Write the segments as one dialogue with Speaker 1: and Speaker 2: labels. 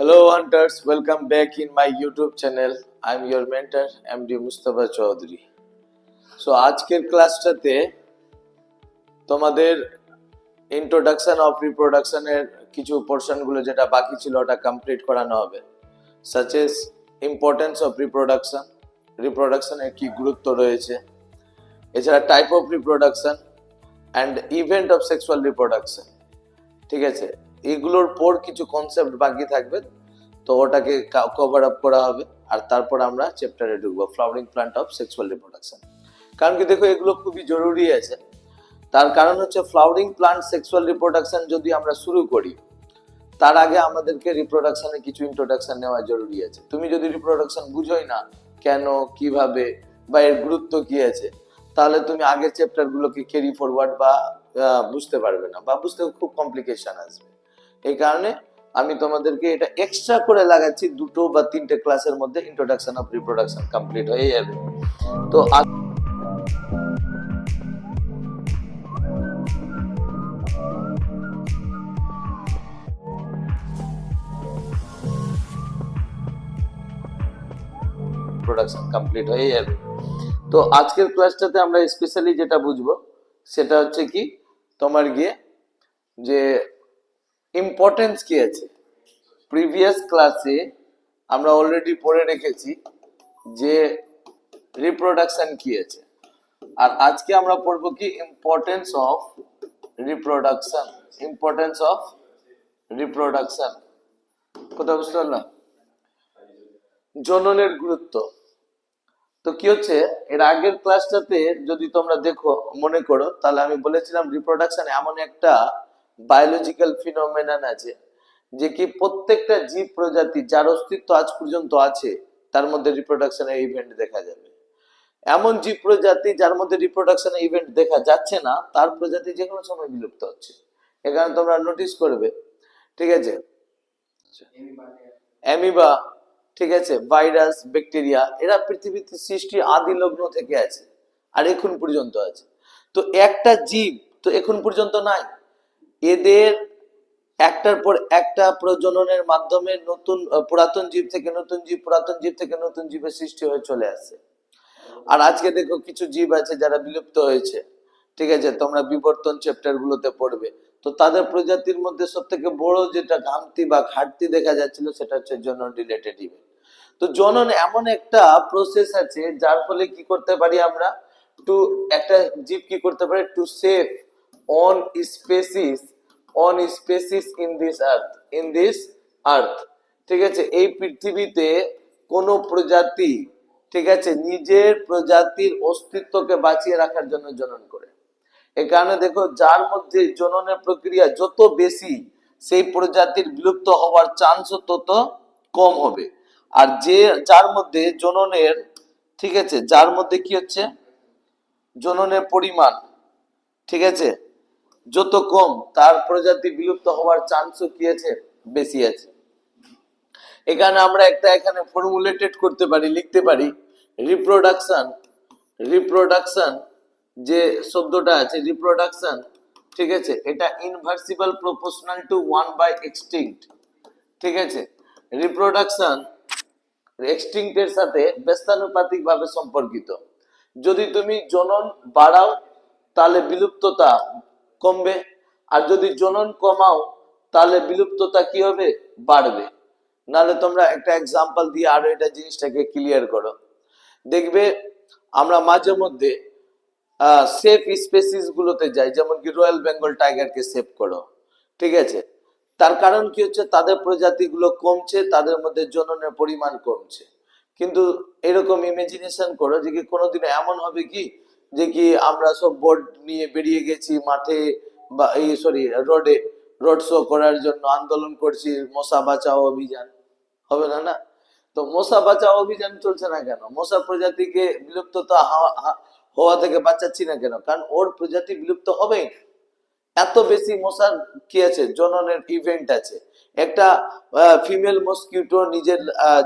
Speaker 1: Hello hunters, welcome back in my YouTube channel. I'm your mentor MD Mustafa Chaudhary. So আজকের ক্লাসটাতে তোমাদের introduction of রিপ্রোডাকশনের কিছু পোরশনগুলো যেটা বাকি ছিল ওটা কমপ্লিট করানো হবে। such as importance of reproduction, রিপ্রোডাকশনের কি গুরুত্ব রয়েছে, এছাড়া type of reproduction and event of sexual reproduction. ঠিক আছে, এগুলোর পর কিছু কনসেপ্ট বাকি থাকবে, তো ওটাকে কভার আপ করা হবে। আর তারপর আমরা চ্যাপ্টারে ঢুকবো, flowering plant of sexual reproduction. কারণ কি দেখো, এগুলো খুবই জরুরি আছে। তার কারণ হচ্ছে ফ্লাওয়ারিং প্ল্যান্ট সেক্সুয়াল রিপ্রোডাকশন যদি আমরা শুরু করি, তার আগে আমাদেরকে রিপ্রোডাকশনে কিছু ইন্ট্রোডাকশন নেওয়া জরুরি আছে। তুমি যদি রিপ্রোডাকশন বুঝোই না কেন, কিভাবে বা এর গুরুত্ব কি আছে, তাহলে তুমি আগের চ্যাপ্টারগুলোকে ক্যারি ফরওয়ার্ড বা বুঝতে পারবে না, বা বুঝতে খুব কমপ্লিকেশন আসবে। এই কারণে আমি তোমাদেরকে এটা এক্সট্রা করে লাগাচ্ছি, 2 বা 3টে ক্লাসের মধ্যে ইন্ট্রোডাকশন অফ রিপ্রোডাকশন কমপ্লিট হয়ে যাবে। তো প্রোডাকশন কমপ্লিট হয়ে যাবে। তো আজকের ক্লাসটাতে আমরা স্পেশালি যেটা বুঝবো সেটা হচ্ছে কি, তোমার গিয়ে যে ইম্পর্টেন্স কি আছে। প্রিভিয়াস ক্লাসে আমরা অলরেডি পড়ে রেখেছি যে রিপ্রোডাকশন কি আছে, আর আজকে আমরা পড়বো কি importance of reproduction. Importance of reproduction কথা বুঝতে পারলাম, জননের গুরুত্ব। তো কি হচ্ছে, এর আগের ক্লাসটাতে যদি তোমরা দেখো মনে করো, তাহলে আমি বলেছিলাম রিপ্রোডাকশন এমন একটা বায়োলজিক্যাল ফিনোমেনন আছে যে কি প্রত্যেকটা জীব প্রজাতি যার অস্তিত্ব আজ পর্যন্ত আছে তার মধ্যে রিপ্রোডাকশনের ইভেন্ট দেখা যাবে। এমন জীব প্রজাতি যার মধ্যে রিপ্রোডাকশনের ইভেন্ট দেখা যাচ্ছে না, তার প্রজাতি যে কোনো সময় বিলুপ্ত হচ্ছে। এখানে তোমরা নোটিস করবে, ঠিক আছে, অ্যামিবা, ঠিক আছে, ভাইরাস, ব্যাকটেরিয়া, এরা পৃথিবীতে সৃষ্টি আদি লগ্ন থেকে আছে আর এখন পর্যন্ত আছে। তো একটা জীব তো এখন পর্যন্ত নাই, এদের একটার পর একটা প্রজননের মাধ্যমে নতুন পুরাতন জীব থেকে নতুন জীব, পুরাতন জীব থেকে নতুন জীবের সৃষ্টি হয়ে চলে আসে। আর আজকে দেখো কিছু জীব আছে যারা বিলুপ্ত হয়েছে, ঠিক আছে, তোমরা বিবর্তন চ্যাপ্টার গুলোতে পড়বে। তো তাদের প্রজাতির মধ্যে সব থেকে বড় যেটা ঘাটতি বা ঘাটতি দেখা যাচ্ছিল সেটা হচ্ছে জনন রিলেটেড ইভেন্ট। তো জনন এমন একটা প্রসেস আছে যার ফলে কি করতে পারি আমরা, টু একটা জীব কি করতে পারে, to save on species, on species in this earth, in this আর্থ। ঠিক আছে, এই পৃথিবীতে কোন প্রজাতি, ঠিক আছে, নিজের প্রজাতির অস্তিত্বকে বাঁচিয়ে রাখার জন্য জনন করে। এই কারণে দেখো, যার মধ্যে জননের প্রক্রিয়া যত বেশি, সেই প্রজাতির বিলুপ্ত হওয়ার চান্স তত কম হবে। আর যার মধ্যে জননের, ঠিক আছে, যার মধ্যে কি হচ্ছে, জননের পরিমাণ, ঠিক আছে, যত কম, তার প্রজাতি বিলুপ্ত হওয়ার চান্সও কি আছে, বেশি আছে। এখানে আমরা একটা এখানে ফর্মুলেটেড করতে পারি, লিখতে পারি রিপ্রোডাকশন, রিপ্রোডাকশন যে শব্দটা আছে রিপ্রোডাকশন, ঠিক আছে, এটা ইনভার্সিবল প্রপোর্শনাল টু 1/extinct। ঠিক আছে, রিপ্রোডাকশন এক্সটিংক্টের সাথে ব্যস্তানুপাতিক ভাবে সম্পর্কিত। যদি তুমি জনন বাড়াও তাহলে বিলুপ্ততা কমবে, আর যদি জনন কমাও তাহলে বিলুপ্ততা কি হবে, বাড়বে। নাহলে তোমরা একটা এক্সাম্পল দিয়ে আরো এটা জিনিসটাকে ক্লিয়ার করো। দেখবে আমরা মাঝে মধ্যে সেফ স্পেসিস গুলোতে যাই, যেমন কি রয়্যাল বেঙ্গল টাইগারকে সেভ করো, ঠিক আছে, তার কারণ কি হচ্ছে, তাদের প্রজাতিগুলো কমছে, তাদের মধ্যে জননের পরিমাণ কমছে। কিন্তু এরকম ইমাজিনেশন করো যে কি কোনোদিন এমন হবে কি যে কি আমরা সব বোর্ড নিয়ে বেরিয়ে গেছি মাঠে বা এই সরি রোডে, রোড শো করার জন্য আন্দোলন করছি, মশা বাঁচাও অভিযান, হবে না। না, তো মশা বাঁচাও অভিযান চলছে না কেন, মশা প্রজাতিকে বিলুপ্ততা হওয়া থেকে বাঁচাচ্ছি না কেন, কারণ ওর প্রজাতি বিলুপ্ত হবেই। এত বেশি মশার কি আছে, জননের ইভেন্ট আছে। একটা ফিমেল মসকিউটো নিজের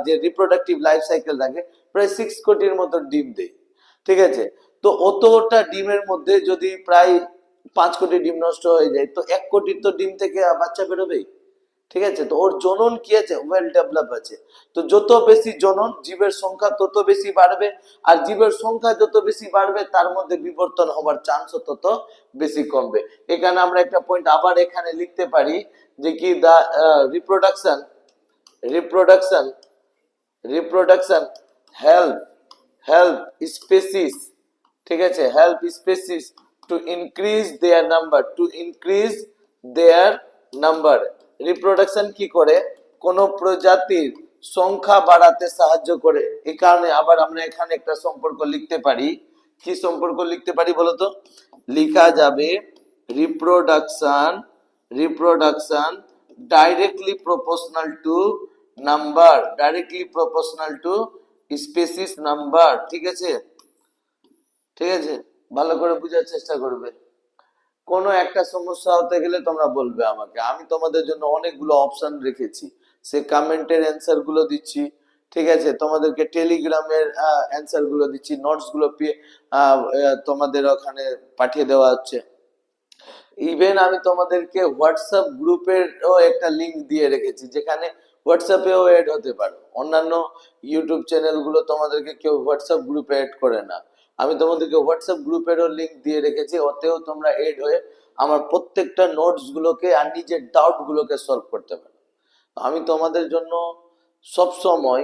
Speaker 1: যে রিপ্রোডাক্টিভ লাইফ সাইকেল থাকে প্রায় 6 কোটির মতো ডিম দেয়, ঠিক আছে। তো অতটা ডিমের মধ্যে যদি প্রায় 5 কোটি ডিম নষ্ট হয়ে যায়, তো 1 কোটির তো ডিম থেকে বাচ্চা বেরোবেই, ঠিক আছে, তো ওর জনন কি আছে, ওয়েল ডেভেলপ আছে। তো যত বেশি জনন, জীবের সংখ্যা তত বেশি বাড়বে, আর জীবের সংখ্যা যত বেশি বাড়বে তার মধ্যে বিবর্তন হওয়ার চান্সও তত বেশি কমবে। এখানে আমরা একটা পয়েন্ট আবার এখানে লিখতে পারি যে কি the reproduction reproduction reproduction help help species, ঠিক আছে, help species to increase their number, to increase their number. Reproduction কি করে, কোন প্রজাতির সংখ্যা বাড়াতে সাহায্য করে। এই কারণে আবার আমরা এখানে একটা সম্পর্ক লিখতে পারি। কি সম্পর্ক লিখতে পারি বলতো, লিখা যাবে reproduction reproduction directly proportional to number, directly proportional to species number. ঠিক আছে, ঠিক আছে, ভালো করে বোঝার চেষ্টা করবে। কোনো একটা সমস্যা হতে গেলে তোমরা বলবে আমাকে, আমি তোমাদের জন্য অনেকগুলো অপশন রেখেছি, সে কমেন্টের অ্যান্সার গুলো দিচ্ছি, ঠিক আছে, তোমাদেরকে টেলিগ্রামের অ্যান্সার গুলো দিচ্ছি, নোটস গুলো তোমাদের ওখানে পাঠিয়ে দেওয়া হচ্ছে। ইভেন আমি তোমাদেরকে হোয়াটসঅ্যাপ গ্রুপেরও একটা লিংক দিয়ে রেখেছি, যেখানে হোয়াটসঅ্যাপেও এড হতে পারো। অন্যান্য ইউটিউব চ্যানেলগুলো তোমাদেরকে কেউ হোয়াটসঅ্যাপ গ্রুপে এড করে না, আমি তোমাদেরকে হোয়াটসঅ্যাপ গ্রুপেরও লিংক দিয়ে রেখেছি, ওতেও তোমরা এড হয়ে আমার প্রত্যেকটা নোটস গুলোকে আর নিজের ডাউট গুলোকে সলভ করতে পারো। আমি তোমাদের জন্য সব সময়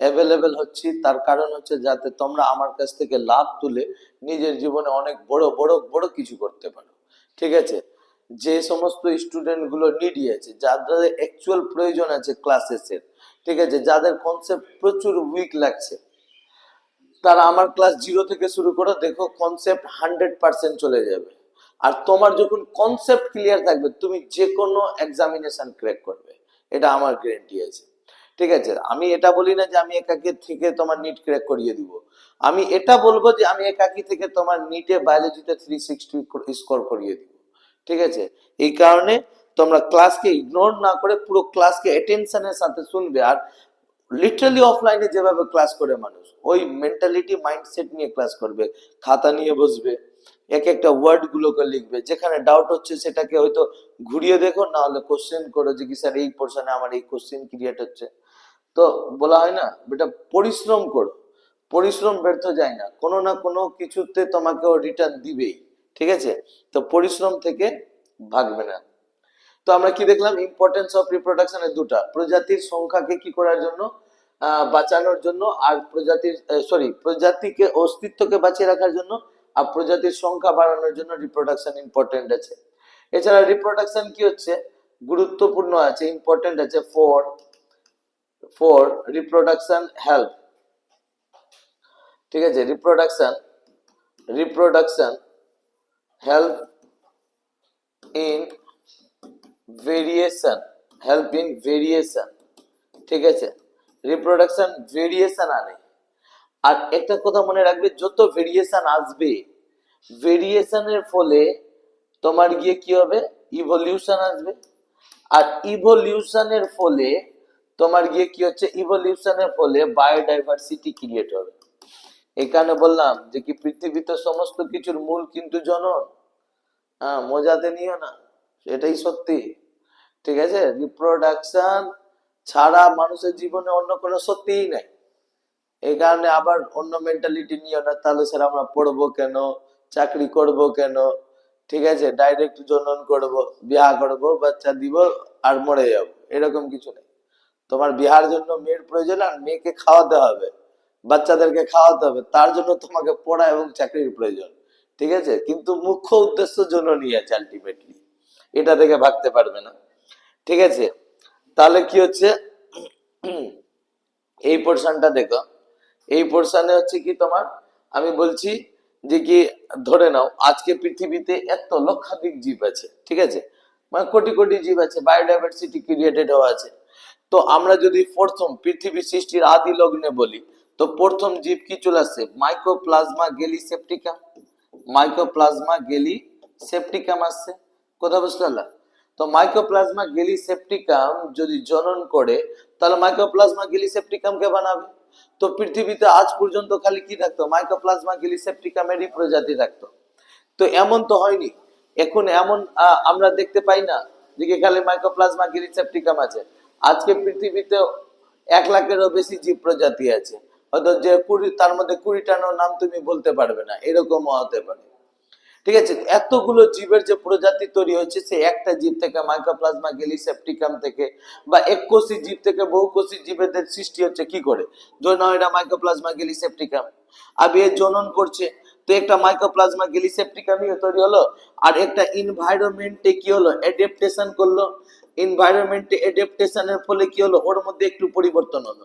Speaker 1: অ্যাভেলেবেল হচ্ছি, তার কারণ হচ্ছে যাতে তোমরা আমার কাছ থেকে লাভ তুলে নিজের জীবনে অনেক বড় বড় বড় কিছু করতে পারো। ঠিক আছে, যে সমস্ত স্টুডেন্ট গুলো নিডি আছে, যাদের অ্যাকচুয়াল প্রয়োজন আছে ক্লাসেসের, ঠিক আছে, যাদের কনসেপ্ট প্রচুর উইক লাগছে, তারা আমার ক্লাস 0 থেকে শুরু করো, দেখো কনসেপ্ট 100% চলে যাবে। আর তোমার যখন কনসেপ্ট ক্লিয়ার থাকবে, তুমি যে কোনো এক্সামিনেশন ক্র্যাক করবে, এটা আমার গ্যারান্টি আছে। ঠিক আছে, আমি এটা বলি না যে আমি একাকি থেকে তোমার নিট ক্র্যাক করিয়ে দিব, আমি এটা বলবো যে আমি একাকি থেকে তোমার নিটে বায়োলজিতে 360 স্কোর করিয়ে দিব। ঠিক আছে, এই কারণে তোমরা ক্লাসকে ইগনোর না করে পুরো ক্লাসকে অ্যাটেনশনের সাথে শুনবে। আর লিটারালি অফলাইনে যেভাবে ক্লাস করে মানুষ, ওই মেন্টালিটি মাইন্ডসেট নিয়ে ক্লাস করবে, খাতা নিয়ে বসবে, এক একটা ওয়ার্ড গুলোকে লিখবে, যেখানে ডাউট হচ্ছে সেটাকে হয়তো ঘুরিয়ে দেখো, না হলে কোশ্চেন করো যে কি স্যার এই পোর্শনে আমার এই কোশ্চেন ক্রিয়েট হচ্ছে। তো বলা হয় না বেটা, পরিশ্রম করো, পরিশ্রম ব্যর্থ যায় না, কোনো না কোনো কিছুতে তোমাকে ও রিটার্ন দিবেই। ঠিক আছে, তো পরিশ্রম থেকে ভাগবে না। তো আমরা কি দেখলাম, ইম্পর্টেন্স অফ রিপ্রোডাকশনের দুটা, প্রজাতির সংখ্যাকে কি করার জন্য, বাঁচানোর জন্য, আর প্রজাতির প্রজাতিকে অস্তিত্বকে বাঁচিয়ে রাখার জন্য, আর প্রজাতির সংখ্যা বাড়ানোর জন্য রিপ্রোডাকশন ইম্পর্টেন্ট আছে। এছাড়া রিপ্রোডাকশন কি হচ্ছে, গুরুত্বপূর্ণ আছে, ইম্পর্টেন্ট আছে ফর ফর রিপ্রোডাকশন হেল্প। ঠিক আছে, reproduction reproduction help in variation, help in variation. ঠিক আছে, রিপ্রোডাকশন ভেরিয়েশন আনে। আর একটা কথা মনে রাখবে, যত ভেরিয়েশন আসবে, ভেরিয়েশনের ফলে তোমার গিয়ে কি হবে, ইভলিউশন আসবে। আর ইভলিউশনের ফলে তোমার গিয়ে কি হচ্ছে, ইভলিউশনের ফলে বায়োডাইভার্সিটি ক্রিয়েট হবে। এই কারণে বললাম যে কি পৃথিবীতে সমস্ত কিছুর মূল কিন্তু জনন। হ্যাঁ, মজাতে নিও না, এটাই সত্যি। ঠিক আছে, রিপ্রোডাকশন ছাড়া মানুষের জীবনে অন্য কোনো সত্যিই নাই। এই কারণে আবার অন্য মেন্টালিটি নিও না, তাহলে স্যার আমরা পড়বো কেন, চাকরি করব কেন, ঠিক আছে, ডাইরেক্ট জনন করব, বিয়াহ করব, বাচ্চা দিব আর মরে যাব, এরকম কিছু নেই। তোমার বিয়ার জন্য মেয়ের প্রয়োজন, আর মেয়েকে খাওয়াতে হবে, বাচ্চাদেরকে খাওয়াতে হবে, তার জন্য তোমাকে পড়া এবং চাকরির প্রয়োজন। ঠিক আছে, কিন্তু মুখ্য উদ্দেশ্য জননী আছে আলটিমেটলি, এটা থেকে ভাগতে পারবে না। ঠিক আছে, তাহলে কি হচ্ছে, এই পোর্শনটা দেখো, এই পোর্শনে হচ্ছে কি তোমার, আমি বলছি যে কি ধরে নাও আজকে পৃথিবীতে এত লক্ষাধিক জীব আছে, ঠিক আছে, মানে কোটি কোটি জীব আছে, বায়োডাইভার্সিটি ক্রিয়েটেড হওয়া আছে। তো আমরা যদি প্রথম পৃথিবী সৃষ্টির আদি লগ্নে বলি, তো প্রথম জীব কি চলে আসছে, মাইকোপ্লাজমা গেলিসেপ্টিকাম, মাইকোপ্লাজমা গেলিসেপ্টিকাম আসছে। কথা বুঝতে পারলাম? তো মাইকোপ্লাজমা গেলিসেপ্টিকাম যদি জনন করে, তাহলে মাইকোপ্লাজমা গেলিসেপ্টিকামকে বানাবে। তো পৃথিবীতে আজ পর্যন্ত খালি কি থাকতো, মাইকোপ্লাজমা গেলিসেপ্টিকামেরই প্রজাতি থাকতো। তো এমন তো হয়নি, এখন এমন আমরা দেখতে পাই না যে কি খালি মাইকোপ্লাজমা কি রিসেপ্টিকাম আছে? আজকে পৃথিবীতে 1 লাখেরও বেশি জীব প্রজাতি আছে, হয়তো যে 20 তার মধ্যে 20টার নাম তুমি বলতে পারবে না, এরকমও হতে পারে। ঠিক আছে, এতগুলো জীবের যে প্রজাতি তৈরি হয়েছে, সেই একটা জীব থেকে মাইকোপ্লাজমা গ্যালিসেপ্টিকাম থেকে বা এককোষী জীব থেকে বহুকোষী জীবেদের সৃষ্টি হচ্ছে কি করে? ধরে নাও এটা মাইকোপ্লাজমা গ্যালিসেপ্টিকাম, আর এ জনন করছে, তো একটা মাইকোপ্লাজমা গ্যালিসেপ্টিকামই তৈরি হলো, আর একটা এনভায়রনমেন্টে কি হলো, অ্যাডাপ্টেশন করলো, এনভায়রনমেন্টে অ্যাডাপ্টেশনের ফলে কি হলো, ওর মধ্যে একটু পরিবর্তন হলো,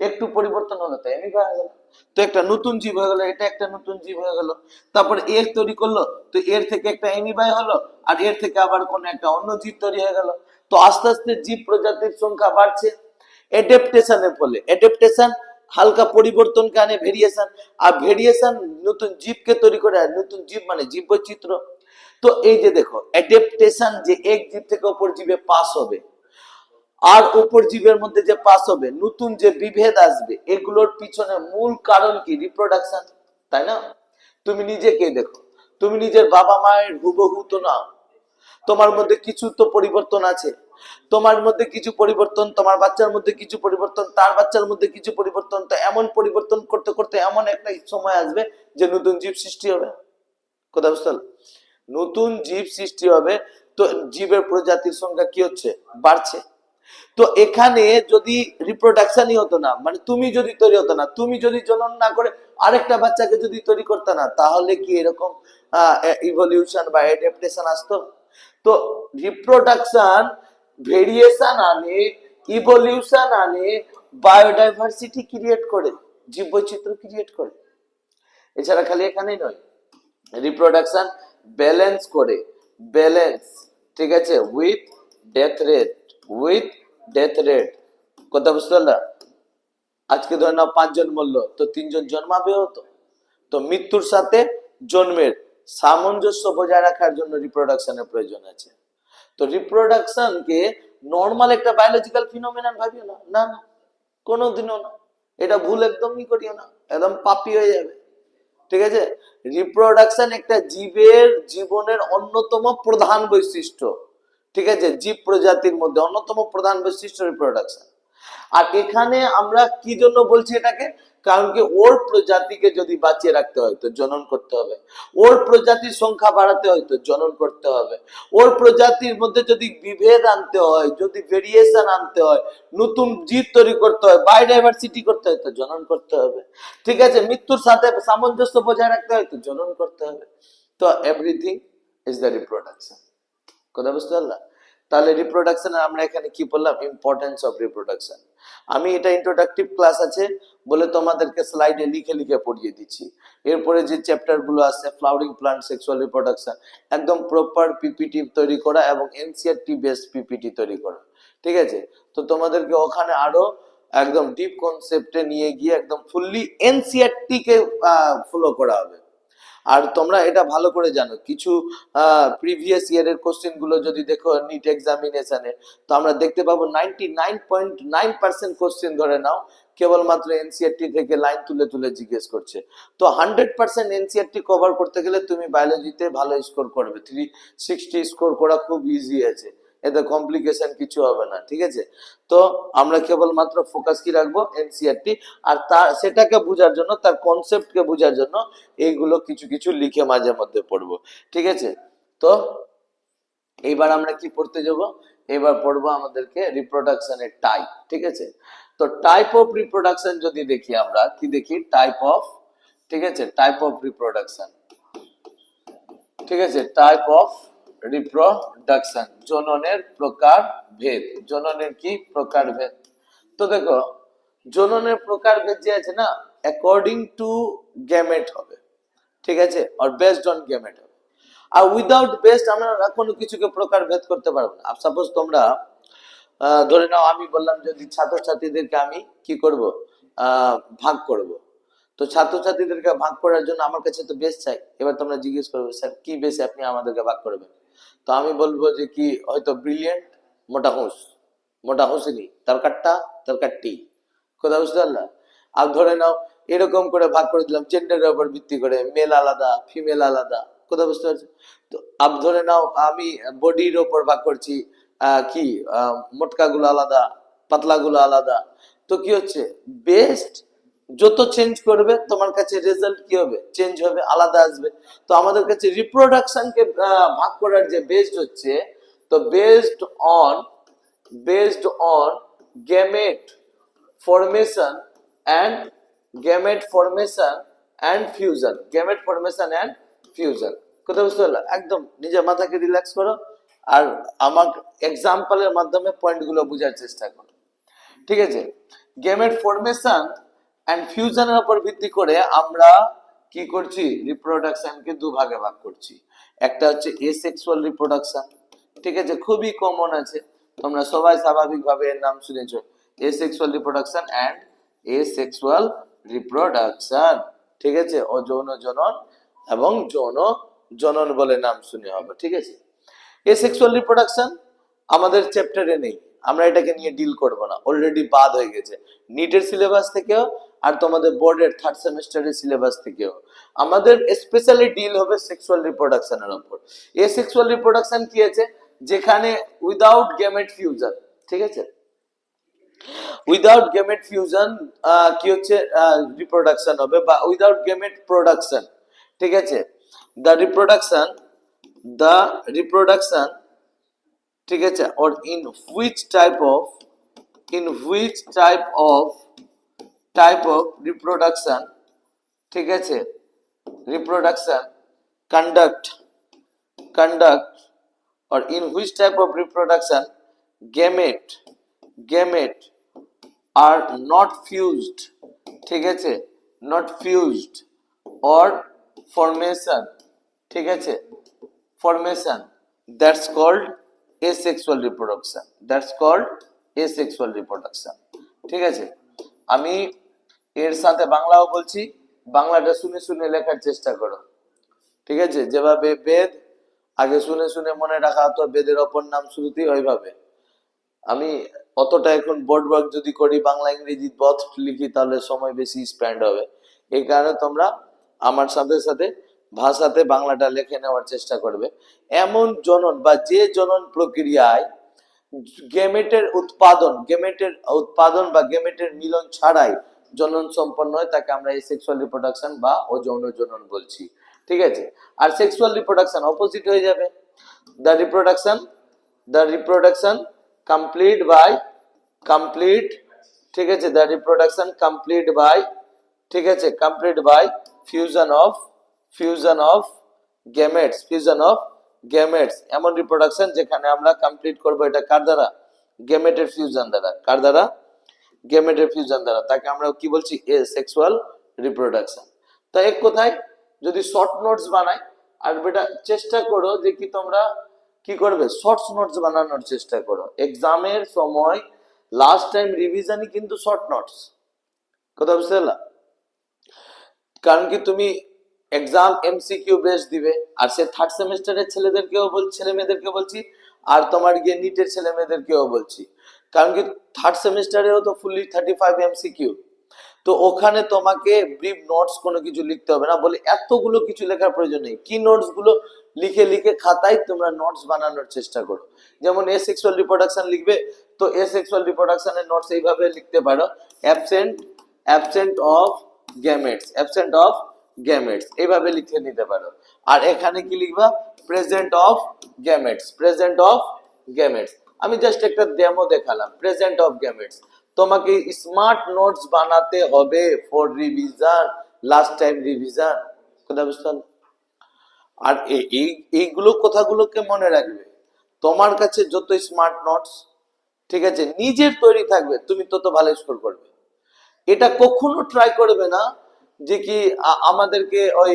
Speaker 1: একটু পরিবর্তন হলো, তাই আমি হয়ে গেল, তো একটা নতুন জীব হয়ে গেল, এটা একটা নতুন জীব হয়ে গেল, তারপরে এর তৈরি করলো, তো এর থেকে একটা এমিবাই হলো, আর এর থেকে আবার কোন একটা অন্য জীব তৈরি হয়ে গেল, তো আস্তে আস্তে জীব প্রজাতির সংখ্যা বাড়ছে অ্যাডাপ্টেশনের ফলে। অ্যাডাপ্টেশন হালকা পরিবর্তন কারণে ভেরিয়েশন, আর ভেরিয়েশন নতুন জীবকে তৈরি করে, আর নতুন জীব মানে জীব বৈচিত্র্য। তো এই যে দেখো অ্যাডাপ্টেশন, যে এক জীব থেকে অপর জীবে পাস হবে, আর অপর জীবের মধ্যে যে পাস হবে, নতুন যে বিভেদ আসবে, এগুলোর পিছনে মূল কারণ কি? রিপ্রোডাকশন, তাই না? তুমি নিজেকে দেখো, তুমি নিজের বাবা মায়ের হুবহু তো না, তোমার মধ্যে কিছু তো পরিবর্তন আছে, তোমার মধ্যে কিছু পরিবর্তন, তোমার বাচ্চার মধ্যে কিছু পরিবর্তন, তার বাচ্চার মধ্যে কিছু পরিবর্তন, তো এমন পরিবর্তন করতে করতে এমন একটা সময় আসবে যে নতুন জীব সৃষ্টি হবে। কথা বুঝতে পারলে? নতুন জীব সৃষ্টি হবে, তো জীবের প্রজাতির সংখ্যা কি হচ্ছে? বাড়ছে। তো এখানে যদি রিপ্রোডাকশনই হতো না, মানে তুমি যদি তৈরি হতো না, তুমি যদি জনন না করে আরেকটা বাচ্চাকে যদি তৈরি করতে না, তাহলে কি এরকম ইভলিউশন বা অ্যাডাপ্টেশন আসতো? তো রিপ্রোডাকশন ভেরিয়েশন আনে, ইভলিউশন আনে, বায়োডাইভার্সিটি ক্রিয়েট করে, জীববৈচিত্র্য ক্রিয়েট করে। এছাড়া খালি এখানেই নয়, রিপ্রোডাকশন ব্যালেন্স করে, ব্যালেন্স, ঠিক আছে, with death rate, with death rate. কথা বুঝতে পারলা? আজকে ধরে নাও 5 জন মরলো, তো 3 জন জন্মাবে হতো, তো মৃত্যুর সাথে জন্মের সামঞ্জস্য বজায় রাখার জন্য রিপ্রোডাকশনের প্রয়োজন আছে। তো রিপ্রোডাকশনকে নর্মাল একটা বায়োলজিক্যাল ফিনোমেনন ভাবিও না, না না, কোনোদিনও না, এটা ভুল একদমই করিও না, একদম পাপী হয়ে যাবে। ঠিক আছে, রিপ্রোডাকশন একটা জীবের জীবনের অন্যতম প্রধান বৈশিষ্ট্য। ঠিক আছে, জীব প্রজাতির মধ্যে অন্যতম প্রধান বৈশিষ্ট্য রিপ্রোডাকশন। আর এখানে আমরা কি জন্য বলছি এটাকে? কারণ কি, ওর প্রজাতিকে যদি বাঁচিয়ে রাখতে হয় তো জনন করতে হবে, ওর প্রজাতির সংখ্যা বাড়াতে হয় তো জনন করতে হবে, ওর প্রজাতির মধ্যে যদি বিভেদ আনতে হয়, যদি ভেরিয়েশন আনতে হয়, নতুন জীব তৈরি করতে হয়, বায়োডাইভার্সিটি করতে হয় তো জনন করতে হবে। ঠিক আছে, মৃত্যুর সাথে সামঞ্জস্য বজায় রাখতে হয় তো জনন করতে হবে। তো এভরিথিং ইজ দ্য রিপ্রোডাকশন। কথা বুঝতে পারলাম? তাহলে রিপ্রোডাকশন আমরা এখানে কি বললাম? Importance of reproduction. আমি এটা ইন্ট্রোডাকটিভ ক্লাস আছে বলে তোমাদেরকে স্লাইডে লিখে লিখে পড়িয়ে দিচ্ছি। এরপরে যে চ্যাপ্টার গুলো আছে, ফ্লাওয়ারিং প্লান্ট, সেক্সুয়াল রিপ্রোডাকশন, একদম প্রপার পিপিটি তৈরি করা এবং এনসিইআরটি বেসড পিপিটি তৈরি করা। ঠিক আছে, তো তোমাদেরকে ওখানে আরো একদম ডিপ কনসেপ্টে নিয়ে গিয়ে একদম ফুললি এনসিইআরটি কে ফলো করা হবে। আর তোমরা এটা ভালো করে জানো, কিছু প্রিভিয়াস ইয়ারের কোশ্চেন গুলো যদি দেখো নিট এক্সামিনেশনে, তো আমরা দেখতে পাবো 99.9% কোশ্চেন ধরে নাও কেবলমাত্র এনসিইআরটি থেকে লাইন তুলে তুলে জিজ্ঞেস করছে। তো 100% এনসিইআরটি কভার করতে গেলে তুমি বায়োলজিতে ভালো স্কোর করবে, 360 স্কোর করা খুব ইজি আছে, এতে কমপ্লিকেশন কিছু হবে না। ঠিক আছে, তো আমরা কেবলমাত্র ফোকাস কি রাখবো? এনসিইআরটি। আর তার সেটাকে বোঝার জন্য, তার কনসেপ্টকে বোঝার জন্য এইগুলো কিছু কিছু লিখে মাঝে মধ্যে পড়বো। ঠিক আছে, তো এইবার আমরা কি পড়তে যাব? এবার পড়বো আমাদেরকে রিপ্রোডাকশনের টাইপ। ঠিক আছে, তো টাইপ অফ রিপ্রোডাকশন যদি দেখি, আমরা কি দেখি? টাইপ অফ, ঠিক আছে, টাইপ অফ রিপ্রোডাকশন। ঠিক আছে, টাইপ অফ রিপ্রোডাকশন, জননের প্রকার ভেদ। জননের কি প্রকার ভেদ? তো দেখো, জননের প্রকার ভেদ যে আছে না, অ্যাকর্ডিং টু গ্যামেট হবে। ঠিক আছে, আর বেসড অন গ্যামেট হবে। আর উইদাউট বেসড আমরা কোনো কিছুকে প্রকার ভেদ করতে পারবো না। সাপোজ তোমরা ধরে নাও, আমি বললাম যদি ছাত্রছাত্রীদেরকে আমি কি করব, ভাগ করব, তো ছাত্রছাত্রীদেরকে ভাগ করার জন্য আমার কাছে তো বেস চাই। এবার তোমরা জিজ্ঞেস করবে, স্যার কি বেসে আপনি আমাদেরকে ভাগ করবেন? তো আমি বলবো যে কি, হয়তো ব্রিলিয়েন্ট, মোটা হুঁস, মোটা হুঁসিনি, তরকারটি। কথা বুঝতে পারলাম? আর ধরে নাও এরকম করে ভাগ করে দিলাম জেন্ডারের উপর ভিত্তি করে, মেল আলাদা, ফিমেল আলাদা। কথা বুঝতে পারছো? তো আপ ধরে নাও আমি বডির ওপর ভাগ করছি, কি মোটকাগুলো আলাদা, পাতলাগুলো আলাদা। তো কি হচ্ছে, বেস্ট যত চেঞ্জ করবে তোমার কাছে রেজাল্ট কি হবে, চেঞ্জ হবে, আলাদা আসবে। তো আমাদের কাছে রিপ্রোডাকশনকে ভাগ করার যে বেস্ট হচ্ছে, তো based on gamete formation and gamete formation and fusion কথা বুঝতে পারলে? একদম নিজের মাথাকে রিল্যাক্স করো আর আমার এক্সাম্পলের মাধ্যমে পয়েন্টগুলো বোঝার চেষ্টা করো, ঠিক আছে? গেমেট ফরমেশন অ্যান্ড ফিউশনের উপর ভিত্তি করে আমরা কি করছি, রিপ্রোডাকশনকে দুভাগে ভাগ করছি। একটা হচ্ছে এসেক্সুয়াল রিপ্রোডাকশন, ঠিক আছে, খুবই কমন আছে, তোমরা সবাই স্বাভাবিকভাবে এর নাম শুনেছো, asexual reproduction and asexual reproduction, ঠিক আছে, ও যৌন জনন এবং যৌন জনন বলে নাম শুনে হবে, ঠিক আছে? এসেক্সুয়াল রিপ্রোডাকশন আমাদের চ্যাপ্টারে নেই, আমরা এটাকে নিয়ে ডিল করব না, অলরেডি বাদ হয়ে গেছে নিটের সিলেবাস থেকেও আর তোমাদের বোর্ডের থার্ড সেমিস্টারের সিলেবাস থেকেও। আমাদের স্পেশালি ডিল হবে সেক্সুয়াল রিপ্রোডাকশনের উপর। এসেক্সুয়াল রিপ্রোডাকশন কি আছে, যেখানে উইদাউট গ্যামেট ফিউশন, ঠিক আছে, উইদাউট গ্যামেট ফিউশন কি হচ্ছে রিপ্রোডাকশন হবে, বা উইদাউট গ্যামেট প্রোডাকশন, ঠিক আছে, দ্য রিপ্রোডাকশন ঠিক আছে, or in which type of reproduction, ঠিক আছে, reproduction conduct or in which type of reproduction gamete are not fused, ঠিক আছে, not fused or formation, ঠিক আছে, formation, that's called asexual reproduction, ঠিক আছে? আমি এর সাথে বাংলাও বলছি, বাংলাটা শুনে শুনে লেখার চেষ্টা করো, ঠিক আছে? যেভাবে বেদ আগে শুনে শুনে মনে রাখা হতো, বেদের অপর নাম শুরুতেই ওইভাবে আমি অতটা এখন বোর্ড ওয়ার্ক যদি করি, বাংলা ইংরেজি বোথ লিখি, তাহলে সময় বেশি স্পেন্ড হবে। এই কারণে তোমরা আমার সাথে সাথে ভাষাতে বাংলাটা লিখে নেওয়ার চেষ্টা করবে। এমন জনন বা যে জনন প্রক্রিয়ায় গেমেটের উৎপাদন বা গেমেটের মিলন ছাড়াই জনন সম্পন্ন হয়, তাকে আমরা সেক্সুয়াল রিপ্রোডাকশন বা অযৌন জনন বলছি, ঠিক আছে? আর সেক্সুয়াল রিপ্রোডাকশন অপোজিট হয়ে যাবে, দ্য রিপ্রোডাকশন কমপ্লিট, ঠিক আছে, the reproduction complete by fusion of gametes, এমন রিপ্রোডাকশন যেখানে আমরা কমপ্লিট করব, এটা কার দ্বারা, গেমেটের ফিউশন দ্বারা, কার দ্বারা, গেমেটের ফিউশন দ্বারা, তাকে আমরা কি বলছি, সেক্সুয়াল রিপ্রোডাকশন। তো এক কথায় যদি শর্ট নোটস বানাই, আর বেটা চেষ্টা করো যে কি তোমরা কি করবে, শর্টস নোটস বানানোর চেষ্টা করো এক্সামের সময়, লাস্ট টাইম রিভিশনই কিন্তু শর্ট নোটস, কথা বুঝতে পারলা? কারণ কি তুমি এক্সাম এমসিকিউ বেস দিবে, আর সে থার্ড সেমিস্টারের ছেলে মেয়েদেরকেও বলছি, আর তোমার গিয়ে নিটের ছেলে মেয়েদেরকেও বলছি, কারণ কি থার্ড সেমিস্টারেও তো ফুললি 35 এমসিকিউ, তো ওখানে তোমাকে ব্রিফ নোটস কোনো কিছু লিখতে হবে না, বলে এতগুলো কিছু লেখার প্রয়োজন নেই, কি নোটস গুলো লিখে লিখে খাতায় তোমরা নোটস বানানোর চেষ্টা করো। যেমন সেক্সুয়াল রিপ্রোডাকশন লিখবে, তো সেক্সুয়াল রিপ্রোডাকশনের নোটস এইভাবে লিখতে পারো, অ্যাবসেন্ট অফ গ্যামেটস এইভাবে লিখে নিতে পারো। আর এখানে কি লিখবা, প্রেজেন্ট অফ গ্যামেটস। আমি জাস্ট একটা ডেমো দেখালাম, প্রেজেন্ট অফ গ্যামেটস। তোমাকে স্মার্ট নোটস বানাতে হবে for revision, last time revision, কথা বুঝতে পারলে? আর এইগুলো কথাগুলোকে মনে রাখবে, তোমার কাছে যত স্মার্ট নোটস, ঠিক আছে, নিজের তৈরি থাকবে, তুমি তত ভালো স্কোর করবে। এটা কখনো ট্রাই করবে না যে কি আমাদেরকে ওই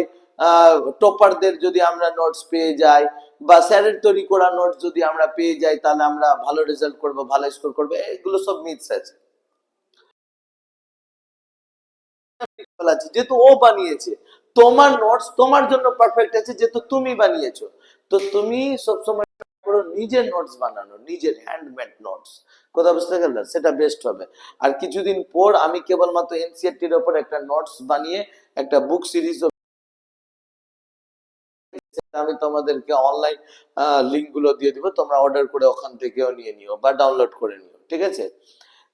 Speaker 1: টপারদের যদি আমরা নোটস পেয়ে যাই, বা স্যারের তৈরি করা নোটস যদি আমরা পেয়ে যাই, তাহলে আমরা ভালো রেজাল্ট করব, ভালো স্কোর করবো, এগুলো সব মিথস আছে। যেহেতু ও বানিয়েছে, তোমার নোটস তোমার জন্য পারফেক্ট আছে, যেহেতু তুমি বানিয়েছো, তো তুমি সবসময় নিজের নোটস বানানো, নিজের হ্যান্ডমেড নোটস, কথা বুঝতে গেল, সেটা বেস্ট হবে। আর কিছুদিন পর আমি কেবলমাত্র এনসিইআরটির উপর একটা নোটস বানিয়ে একটা বুক সিরিজ আমি তোমাদেরকে অনলাইন লিঙ্ক গুলো দিয়ে দিব, তোমরা অর্ডার করে ওখান থেকেও নিয়ে নিও বা ডাউনলোড করে নিও, ঠিক আছে?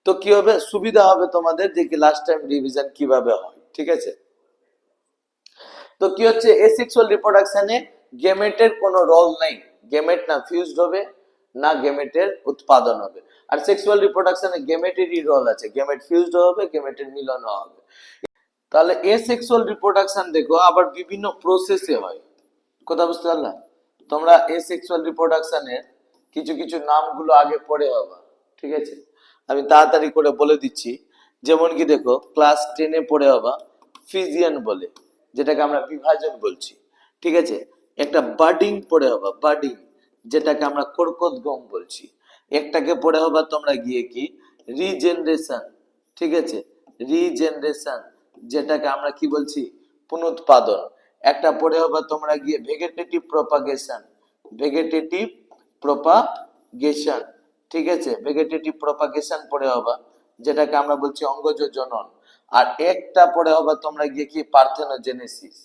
Speaker 1: তো কি হবে, সুবিধা হবে তোমাদের যে কি লাস্ট টাইম রিভিশন কিভাবে হয়, ঠিক আছে? তো কি হচ্ছে, এসেক্সুয়াল রিপ্রোডাকশনে গেমেটের কোনো রোল নাই, গেমেট না ফিউজড হবে না গেমেটের উৎপাদন হবে। আর সেক্সুয়াল রিপ্রোডাকশনে গেমেটেরই রোল আছে, গেমেট ফিউজড হবে, গেমেটের মিলন হবে। তাহলে এসেক্সুয়াল রিপ্রোডাকশন দেখো আবার বিভিন্ন প্রসেসে হয়, কথা বুঝতে পারলা? তোমরা এসেক্সুয়াল রিপ্রোডাকশনের কিছু কিছু নামগুলো আগে পড়ে হবে, ঠিক আছে? আমি তাড়াতাড়ি করে বলে দিচ্ছি। যেমন কি দেখো, ক্লাস 10-এ পড়ে হবা ফিজিয়ান বলে, যেটাকে আমরা বিভাজন বলছি, ঠিক আছে? একটা বার্ডিং পড়ে হবা, বার্ডিং, যেটাকে আমরা কর্কটগম বলছি। একটাকে পড়ে হবা তোমরা গিয়ে কি রিজেনারেশন, ঠিক আছে? রিজেনারেশন, যেটাকে আমরা কি বলছি পুনরুৎপাদন। একটা পড়ে হবা তোমরা গিয়ে ভেগেটেটিভ প্রপাগেশন, ভেগেটেটিভ প্রপাগেশন, ঠিক আছে? ভেগেটেটিভ প্রপাগেশন পড়ে হবা, যেটাকে আমরা বলছি অঙ্গজ জনন। আর একটা পড়ে হবা তোমরা গিয়ে কি পার্থেনোজেনেসিস।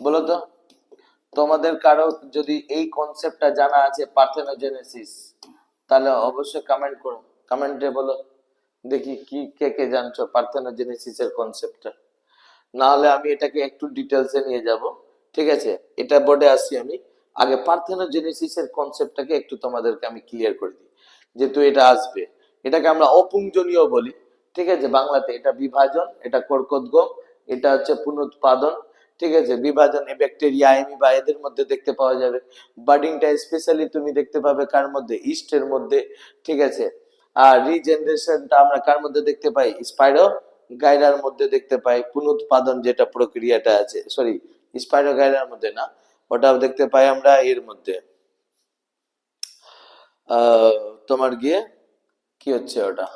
Speaker 1: বলো তো, তোমাদের কারো যদি এই কনসেপ্টটা জানা আছে পার্থেনোজেনেসিস, তাহলে অবশ্যই কমেন্ট করো, কমেন্টে বলো দেখি কি কে কে জানছো পার্থেনোজেনেসিসের কনসেপ্টটা। না হলে আমি এটাকে একটু ডিটেলসে নিয়ে যাব, ঠিক আছে? এটা বোর্ডে আসি আমি, আগে পার্থেনোজেনেসিসের কনসেপ্টটাকে একটু তোমাদেরকে আমি ক্লিয়ার করে দিই, যেহেতু এটা আসবে। এটাকে আমরা অপুংজনীয় বলি, ঠিক আছে? বাংলাতে এটা বিভাজন, এটা কর্কটগম, এটা হচ্ছে পুনরুৎপাদন, ঠিক আছে? বিভাজন ব্যাকটেরিয়া বা এদের মধ্যে দেখতে পাওয়া যাবে। বার্ডিংটা স্পেশালি তুমি দেখতে পাবে কার মধ্যে, ইস্টের মধ্যে, ঠিক আছে? আর রিজেনারেশনটা আমরা কার মধ্যে দেখতে পাই, স্পাইরো গাইরার মধ্যে দেখতে পাই। পুনরুৎপাদন যেটা প্রক্রিয়াটা আছে, সরি স্পাইরো গাইরার মধ্যে না, ওটাও দেখতে পাই আমরা এর মধ্যে তোমার গিয়ে কি হচ্ছে ওটা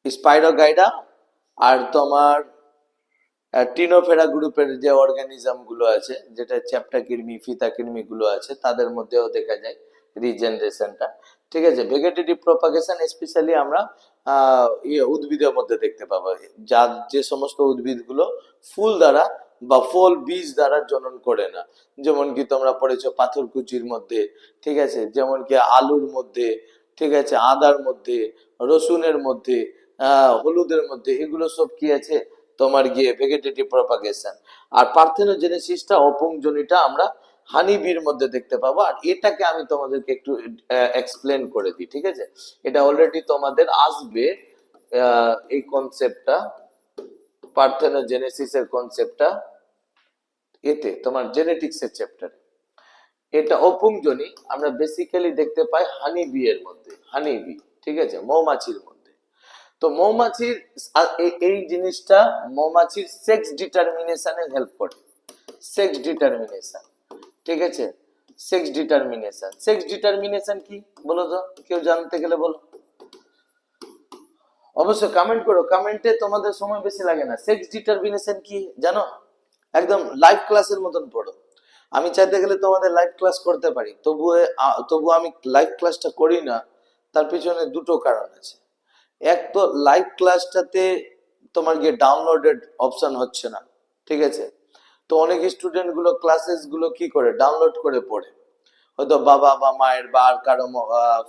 Speaker 1: স্পাইরোগাইডা, আর তোমার টিনোফেরা গ্রুপের যে অর্গানিজম গুলো আছে, যেটা চ্যাপ্টা কৃমি, ফিতা কৃমি গুলো আছে, তাদের মধ্যেও দেখা যায় রিজেনারেশনটা, ঠিক আছে? ভেগেটেটিভ প্রপাগেশন স্পেশালি আমরা উদ্ভিদের মধ্যে দেখতে পাবো, যার যে সমস্ত উদ্ভিদগুলো ফুল দ্বারা বা ফল বীজ দ্বারা জনন করে না। যেমন কি তোমরা পড়েছো পাথরকুচির মধ্যে, ঠিক আছে? যেমন কি আলুর মধ্যে, ঠিক আছে? আদার মধ্যে, রসুনের মধ্যে, হলুদের মধ্যে, এগুলো সব কি আছে তোমার গিয়ে ভেগেটেটিভ প্রপাগেশন। আর পার্থেনোজেনেসিসটা অপুংজনিটা আমরা হানিবির মধ্যে দেখতে পাবো। আর এটাকে আমি তোমাদেরকে একটু এক্সপ্লেন করে দিই, ঠিক আছে? এটা অলরেডি তোমাদের আসবে, এই কনসেপ্টটা, পার্থেনোজেনেসিসের কনসেপ্টটা এতে তোমার জেনেটিক্স এর চ্যাপ্টারে। এটা অপুংজনি আমরা বেসিক্যালি দেখতে পাই হানি বি এর মধ্যে, হানি বি, ঠিক আছে? মৌমাছির মধ্যে। তো মৌমাছির এই জিনিসটা মৌমাছির সেক্স ডিটারমিনেশনে হেল্প করে, সেক্স ডিটারমিনেশন, ঠিক আছে? সেক্স ডিটারমিনেশন, সেক্স ডিটারমিনেশন কি বলো তো, কেউ জানতে গেলে বলো, অবশ্যই কমেন্ট করো, কমেন্টে তোমাদের সময় বেশি লাগে না। সেক্স ডিটারমিনেশন কি জানো? একদম লাইভ ক্লাসের মতন পড়ো। আমি চাইতে গেলে তোমাদের লাইভ ক্লাস করতে পারি, তবু আমি লাইভ ক্লাসটা করি না। তার পিছনে দুটো কারণ আছে। এক তো লাইভ ক্লাসটাতে তোমার গিয়ে ডাউনলোডেড অপশন হচ্ছে না, ঠিক আছে? তো অনেক স্টুডেন্ট গুলো ক্লাসেস গুলো কি করে ডাউনলোড করে পড়ে, হয়তো বাবা বা মায়ের বা আর কারো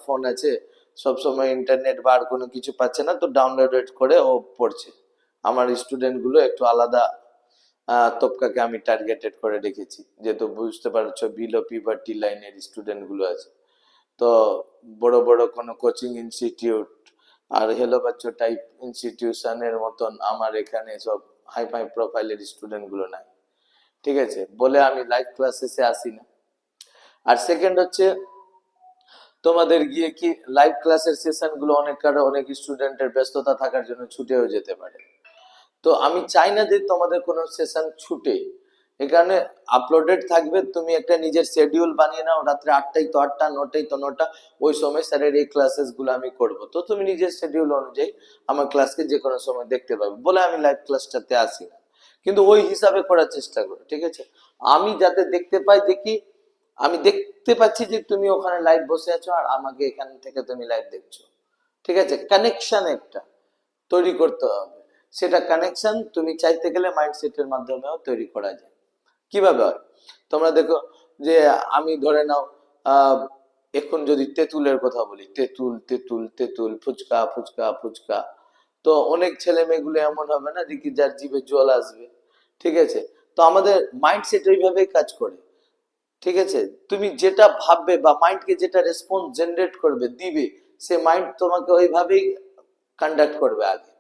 Speaker 1: ফোন আছে, সবসময় ইন্টারনেট বা আর কোনো কিছু পাচ্ছে না, তো ডাউনলোড করে ও পড়ছে। আমার স্টুডেন্ট গুলো একটু আলাদা তবকাকে আমি টার্গেটেড করে রেখেছি, যেহেতু বুঝতে পারছো বিলো পিভার্টি লাইনের স্টুডেন্ট গুলো আছে। তো বড় বড় কোনো কোচিং ইনস্টিটিউট আর হেলো বাচ্চা টাইপ ইনস্টিটিউশনের মতন আমার এখানে সব হাই ফাই প্রোফাইলের স্টুডেন্ট গুলো নাই, ঠিক আছে? বলে আমি লাইভ ক্লাসেসে আসি না। আর সেকেন্ড হচ্ছে তোমাদের গিয়ে কি লাইভ ক্লাসের সেশন গুলো অনেক স্টুডেন্টের ব্যস্ততা থাকার জন্য ছুটেও যেতে পারে। তো আমি চাই না যে তোমাদের কোনো সেশন ছুটে, এখানে আপলোডেড থাকবে, তুমি একটা নিজের শিডিউল বানিয়ে নাও, রাত্রে 8টায় তো 8টা, 9টায় তো 9টা, ওই সময় স্যারের এই ক্লাসেস গুলো আমি করব। তো তুমি নিজের শিডিউল অনুযায়ী আমার ক্লাসকে যে কোনো সময় দেখতে পাবে, বলে আমি লাইভ ক্লাসটাতে আসি না। কিন্তু ওই হিসাবে করার চেষ্টা করো, ঠিক আছে? আমি যাতে দেখতে পাই যে কি আমি দেখতে পাচ্ছি যে তুমি ওখানে লাইভ বসে আছো আর আমাকে এখান থেকে তুমি লাইভ দেখছো, ঠিক আছে? কানেকশন একটা তৈরি করতে হবে। সেটা কানেকশন তুমি চাইতে গেলে মাইন্ডসেটের মাধ্যমেও তৈরি করা যায়, কিভাবে হয় তোমরা দেখো, যে আমি ধরে নাও এখন যদি তেঁতুলের কথা বলি, তেঁতুল তেঁতুল তেঁতুল, ফুচকা ফুচকা ফুচকা, তো অনেক ছেলে মেয়েগুলো এমন হবে না যে কি যার জিভে জল আসবে, ঠিক আছে? তো আমাদের মাইন্ডসেট ওইভাবেই কাজ করে, ঠিক আছে? তুমি যেটা ভাববে বা মাইন্ডকে যেটা রেসপন্স জেনারেট করবে দিবে, সে মাইন্ড তোমাকে ওইভাবেই কন্ডাক্ট করবে আগে।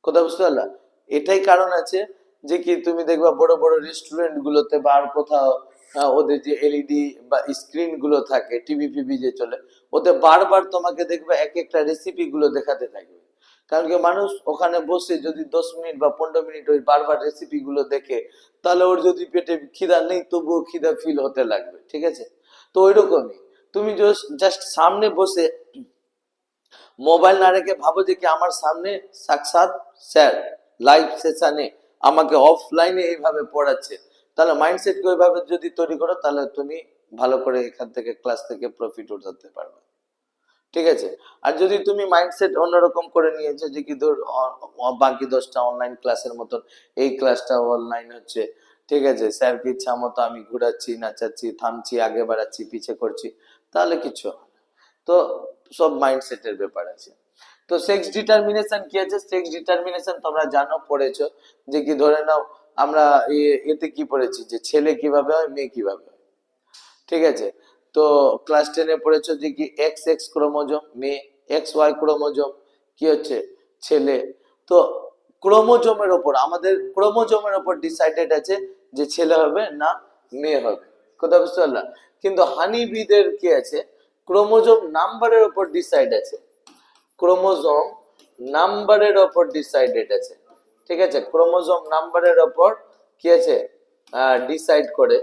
Speaker 1: কথা বুঝতে পারলা? এটাই কারণ আছে যে কি তুমি দেখবা বড় বড় রেস্টুরেন্ট গুলোতে বা আর কোথাও ওদের যে এলইডি বা স্ক্রিন গুলো থাকে, টিভি ফিভি যে চলে, ওতে বারবার তোমাকে দেখবে এক একটা রেসিপি গুলো দেখাতে থাকবে। কারণ কি মানুষ ওখানে বসে যদি 10 মিনিট বা 15 মিনিট ওই বারবার রেসিপি গুলো দেখে, তাহলে ওর যদি পেটে খিদা নেই তবুও খিদা ফিল হতে লাগবে, ঠিক আছে? তো ওইরকমই তুমি জাস্ট সামনে বসে মোবাইল না রেখে ভাবো যে কি আমার সামনে সাক্ষাৎ স্যার লাইভ সেশনে আমাকে অফলাইনে এইভাবে পড়াচ্ছে, তাহলে মাইন্ডসেটকে ওইভাবে যদি তৈরি করো, তাহলে তুমি ভালো করে এখান থেকে ক্লাস থেকে প্রফিট উঠাতে পারবে, ঠিক আছে? আর যদি তুমি মাইন্ডসেট অন্যরকম করে নিয়েছো যে কি ধর বাকি 10টা অনলাইন ক্লাসের মতন এই ক্লাসটা অনলাইন হচ্ছে, ঠিক আছে, স্যারকে ইচ্ছা মতো আমি ঘুরাচ্ছি নাচাচ্ছি থামছি আগে বাড়াচ্ছি পিছে করছি, তাহলে কিছু হবে না। তো সব মাইন্ডসেটের ব্যাপার আছে। তো সেক্স ডিটারমিনেশন কি আছে? সেক্স ডিটারমিনেশন তোমরা জানো, পড়েছো, যে কি ধরে নাও আমরা এতে কি পড়েছি যে ছেলে কিভাবে হয় মেয়ে কিভাবে হয়, ঠিক আছে? তো ক্লাস 10-এ পড়েছো যে কি এক্স এক্স ক্রোমোজোম মেয়ে, এক্স ওয়াই ক্রোমোজোম কি হচ্ছে ছেলে। তো ক্রোমোজোমের ওপর আমাদের ক্রোমোজোমের ওপর ডিসাইডেড আছে যে ছেলে হবে না মেয়ে হবে, কথা বুঝতে পারলাম? কিন্তু হানিবিদের কি আছে, ক্রোমোজোম নাম্বারের উপর ডিসাইড আছে, ক্রোমোজোম নাম্বারের উপর ডিসাইডেড আছে, ঠিক আছে? ক্রোমোজোম নাম্বারের উপর কি আছে ডিসাইড করে,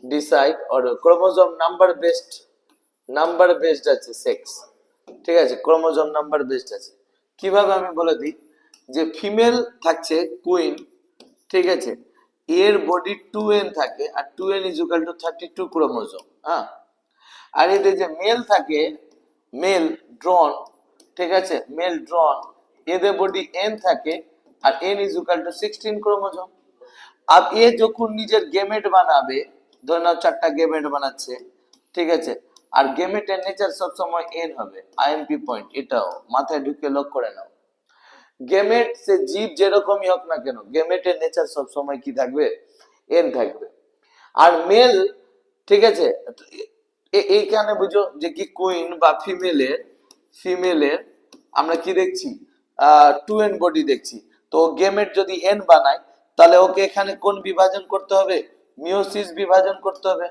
Speaker 1: decide or chromosome number based আছে সেক্স, ঠিক আছে? ক্রোমোজোম নাম্বার বেসড আছে। কিভাবে আমি বলে দিই, যে ফিমেল থাকছে কুইন, ঠিক আছে, এর বডি 2n থাকে আর 2n is equal two 32 chromosome, হ্যাঁ। আর এদের যে মেল থাকে, মেল ড্রন, ঠিক আছে, মেল ড্রন, এদের বডি n থাকে আর n is equal to 16 chromosome. আর এ যখন নিজের গেমেট বানাবে, ধরে নাও 4টা গেমেট বানাচ্ছে, ঠিক আছে, আর গেমেটের নেচার সবসময় n হবে, আইএমপি পয়েন্ট, এটাও মাথায় ঢুকে লক করে নাও। গেমেট সে জীব যেরকমই হোক না কেন, গেমেটের নেচার সবসময় কি থাকবে, n থাকবে। আর মেল, ঠিক আছে, এইখানে বুঝো যে কি কুইন বা ফিমেলের আমরা কি দেখছি 2n বডি দেখছি। তো গেমেট যদি n বানায়, তাহলে ওকে এখানে কোন বিভাজন করতে হবে, মিওসিস বিভাজন করতে হবে।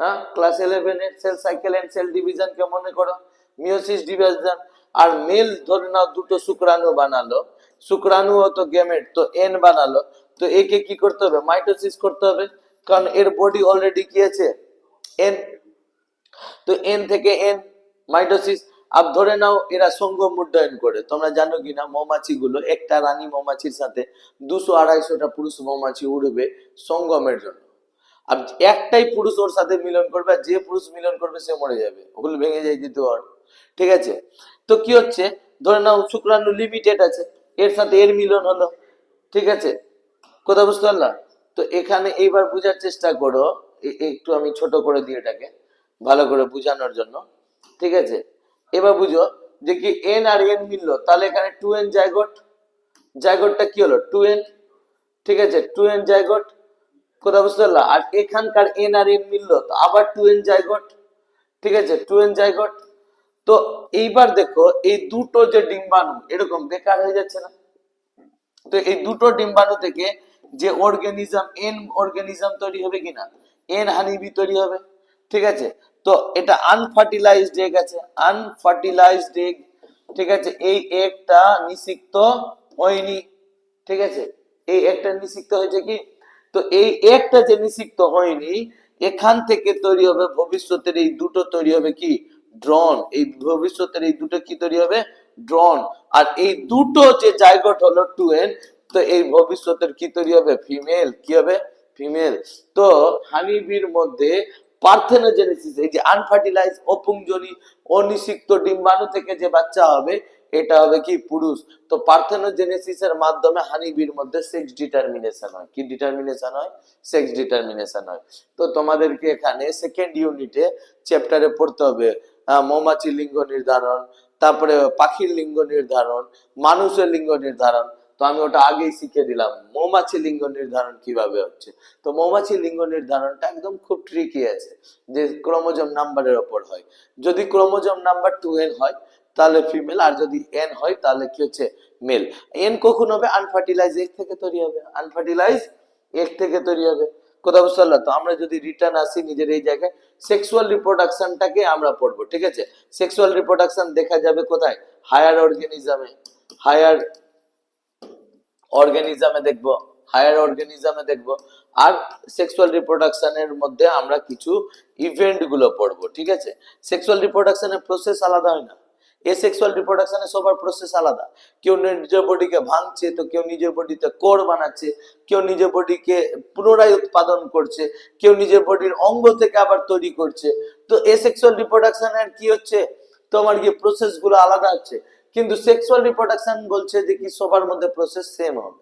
Speaker 1: হ্যাঁ, ক্লাস 11 এর cell cycle and cell division কে মনে করো, মিওসিস ডিভিশন। আর মেল ধরে নাও দুটো শুক্রাণু বানালো, শুক্রাণু তো গেমেট, তো n বানালো, তো একে কি করতে হবে, মাইটোসিস করতে হবে, কারণ এর বডি অলরেডি কি আছে n। তো n থেকে n মাইটোসিস। আব ধরে নাও এরা সঙ্গম উড্ডয়ন করে, তোমরা জানো কিনা মৌমাছি গুলো একটা রানী মৌমাছির সাথে 200-250টা পুরুষ মৌমাছি উড়বে সঙ্গমের জন্য। আর একটাই পুরুষ ওর সাথে মিলন করবে, আর যে পুরুষ মিলন করবে সে মরে যাবে, হুল ভেঙে যায় দ্বিতীয় আর, ঠিক আছে? তো কি হচ্ছে, ধরে নাও শুক্রাণু লিমিটেড আছে, এর সাথে এর মিলন হলো, ঠিক আছে? কথা বুঝতে পারলাম? তো এখানে এইবার বোঝার চেষ্টা করো, একটু আমি ছোট করে দিই এটাকে ভালো করে বোঝানোর জন্য, ঠিক আছে? এবার বুঝো যে কি এন আর এন মিললো, তাহলে এখানে 2n জাইগোট, জাইগোটটা কি হলো 2n, ঠিক আছে, 2n জাইগোট, কথা বুঝতে পারলা? আর এখানকার এন আর এন মিললো, তো আবার 2n জাইগোট, ঠিক আছে, 2n জাইগোট। তো এইবার দেখো এই দুটো যে ডিম্বাণু এরকম বেকার হয়ে যাচ্ছে না? তো এই দুটো ডিম্বাণু থেকে যে অর্গানিজম এন অর্গানিজম তৈরি হবে কিনা, এন হানিবি তৈরি হবে, ঠিক আছে? তো এটা আনফার্টিলাইজড এগ আছে, আনফার্টিলাইজড এগ, ঠিক আছে, এই এগটা নিষিক্ত হয়নি, ঠিক আছে, এই একটা নিষিক্ত হয়েছে কি, তো এই একটা যে নিষিক্ত হয়নি, এখান থেকে তৈরি হবে ভবিষ্যতের এই দুটো তৈরি হবে কি ড্রন, এই ভবিষ্যতের এই দুটো কি তৈরি হবে ড্রন। আর এই দুটো যে জাইগোট হলো 2n, তো এই ভবিষ্যতের কি তৈরি হবে ফিমেল, কি হবে ফিমেল। তো হানিবির মধ্যে পার্থেনোজেনেসিস, এই যে আনফার্টিলাইজ অপুংজনী অনিষিক্ত ডিম্বাণু থেকে যে বাচ্চা হবে এটা হবে কি পুরুষ। তো পার্থেনোজেনেসিসের মাধ্যমে হানিবির মধ্যে সেক্স ডিটারমিনেশন হয়। কি ডিটারমিনেশন হয়? সেক্স ডিটারমিনেশন হয়। তো তোমাদেরকে এখানে সেকেন্ড ইউনিটে চ্যাপ্টারে পড়তে হবে মৌমাছি লিঙ্গ নির্ধারণ, তারপরে পাখির লিঙ্গ নির্ধারণ, মানুষের লিঙ্গ নির্ধারণ। তো আমি ওটা আগেই শিখে দিলাম মৌমাছি লিঙ্গ নির্ধারণ কিভাবে হচ্ছে। তো মৌমাছি লিঙ্গ নির্ধারণটা একদম খুব ট্রিকি আছে, যে ক্রোমোজোম নাম্বারের ওপর হয়। যদি ক্রোমোজোম নাম্বার 2n হয় তাহলে ফিমেল, আর যদি n হয় তাহলে কি হচ্ছে মেল। n কখন হবে? আনফার্টিলাইজ এগ থেকে তৈরি হবে, আনফার্টিলাইজ এগ থেকে তৈরি হবে। কথা বুঝতে পারলাম? তো আমরা যদি রিটার্ন আসি নিজের এই জায়গায়, সেক্সুয়াল রিপ্রোডাকশনটাকে আমরা পড়বো, ঠিক আছে? সেক্সুয়াল রিপ্রোডাকশন দেখা যাবে কোথায়? হায়ার অর্গানিজমে, হায়ার অর্গানিজমে দেখবো, হায়ার অর্গানিজমে দেখবো। আর সেক্সুয়াল রিপ্রোডাকশনের মধ্যে আমরা কিছু ইভেন্ট গুলো পড়বো, ঠিক আছে? সেক্সুয়াল রিপ্রোডাকশনের প্রসেস আলাদা হয় না, এসেক্সুয়াল রিপ্রোডাকশনে সবার প্রসেস আলাদা। কেউ নিজের বডিকে ভাঙছে, তো কেউ নিজের বডিতে কোর বানাচ্ছে, কেউ নিজের বডিকে পুনরায় উৎপাদন করছে, কেউ নিজের বডির অঙ্গ থেকে আবার তৈরি করছে। তো এসেক্সুয়াল রিপ্রোডাকশনের কি হচ্ছে, তোমার কি প্রসেস গুলো আলাদা হচ্ছে। কিন্তু সেক্সুয়াল রিপ্রোডাকশন বলছে যে কি সবার মধ্যে প্রসেস সেম হবে।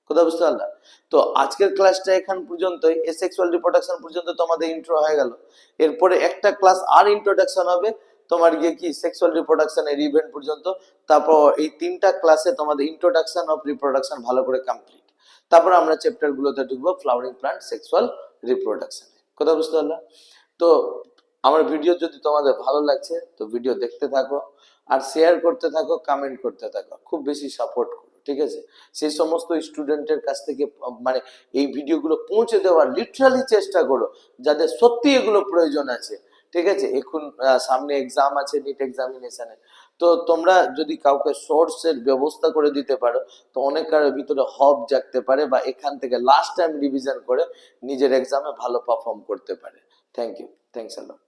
Speaker 1: কথা বুঝতে পারলাম? তো আজকের ক্লাসটা এখান পর্যন্তই, এসেক্সুয়াল রিপ্রোডাকশন পর্যন্ত তোমাদের ইন্ট্রো হয়ে গেল। এরপরে একটা ক্লাস আর ইন্ট্রোডাকশন হবে তোমার গিয়ে কি সেক্সুয়াল রিপ্রোডাকশনের ইভেন্ট পর্যন্ত। তারপর এই 3টা ক্লাসে তোমাদের ইন্ট্রোডাকশন অফ রিপ্রোডাকশন ভালো করে কমপ্লিট। তারপর আমরা চ্যাপ্টার গুলোতে ঢুকবো ফ্লাওয়ারিং প্ল্যান্ট সেক্সুয়াল রিপ্রোডাকশনে। কথা বুঝতে পারলাম? তো আমার ভিডিও যদি তোমাদের ভালো লাগছে তো ভিডিও দেখতে থাকো, আর শেয়ার করতে থাকো, কমেন্ট করতে থাকো, খুব বেশি সাপোর্ট করো, ঠিক আছে? সেই সমস্ত স্টুডেন্টের কাছ থেকে মানে এই ভিডিওগুলো পৌঁছে দেওয়ার লিটারালি চেষ্টা করো যাদের সত্যি এগুলো প্রয়োজন আছে, ঠিক আছে? এখন সামনে এক্সাম আছে, নিট এক্সামিনেশনে। তো তোমরা যদি কাউকে সোর্সের ব্যবস্থা করে দিতে পারো তো অনেকের ভিতরে হব জাগতে পারে, বা এখান থেকে লাস্ট টাইম রিভিশন করে নিজের এক্সামে ভালো পারফর্ম করতে পারে। Thank you, thanks a lot.